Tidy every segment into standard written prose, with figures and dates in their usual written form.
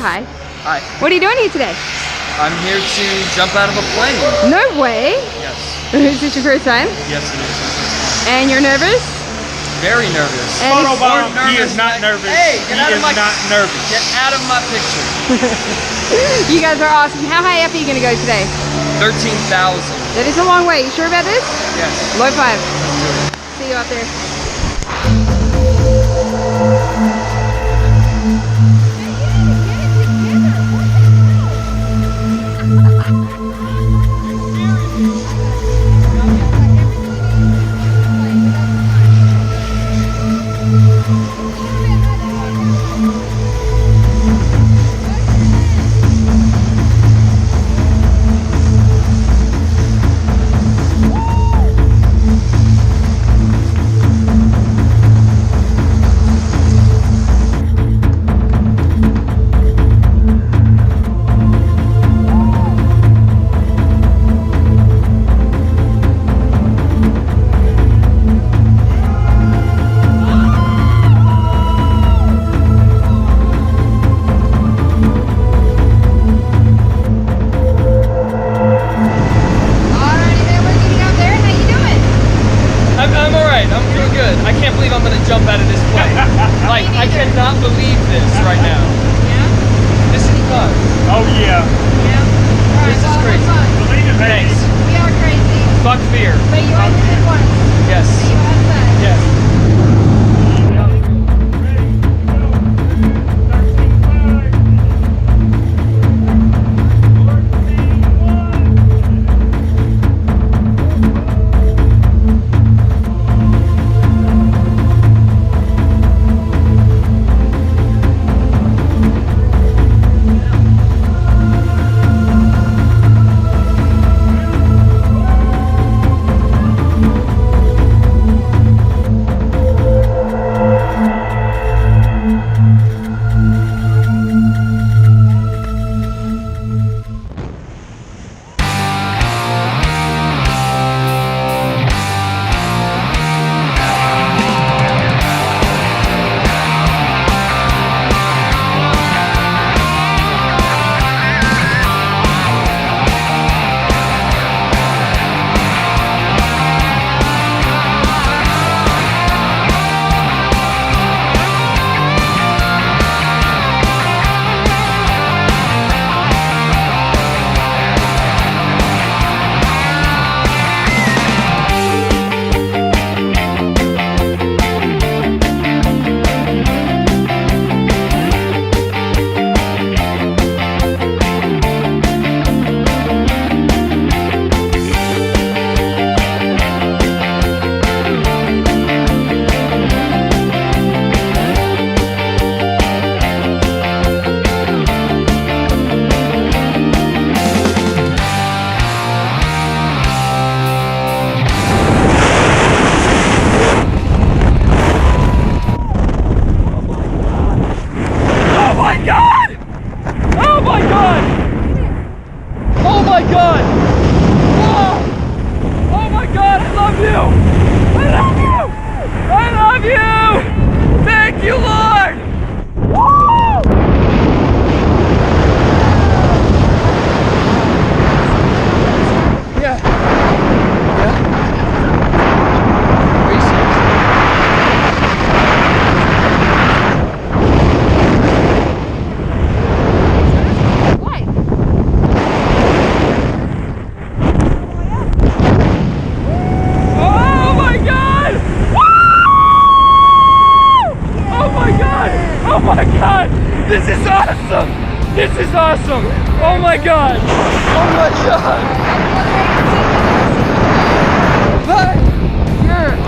hi. Hi. What are you doing here today? I'm here to jump out of a plane. No way. Yes. Is this your first time? Yes, it is. And you're nervous? Very nervous. And He is not nervous. Hey, get out of my... not nervous. Get out of my picture. You guys are awesome. How high up are you going to go today? 13,000. That is a long way. You sure about this? Yes. Low five. Let's do it. See you out there. I'm alright. I'm doing good. I can't believe I'm going to jump out of this plane. Like, I cannot believe this right now. Yeah? This is fun. Oh yeah. Yeah. This is crazy. Believe it, Thanks. We are crazy. Fuck fear. But you only did once. Yes. So you have that. Yes. This is awesome! This is awesome! Oh my god! Oh my god! But, yeah.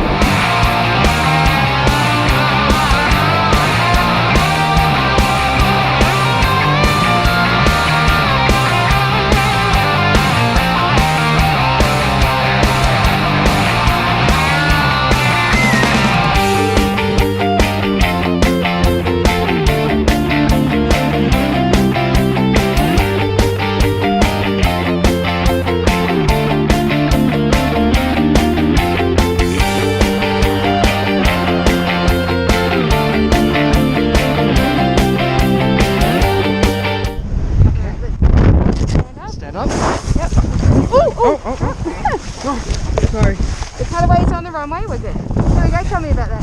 Sorry. The cutaways on the runway were good. Here we go, tell me about that.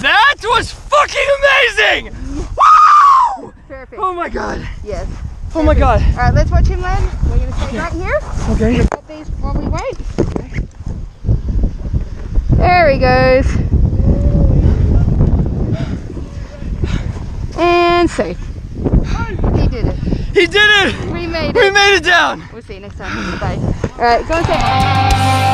That was fucking amazing! Woo! Perfect. Oh my god. Yes. Oh my god. All right, let's watch him land. We're going to stay right here. Okay. Got these while we wait. There he goes. And safe. He did it. He did it! We made it. We made it down! We'll see you next time. Bye. All right, go and say.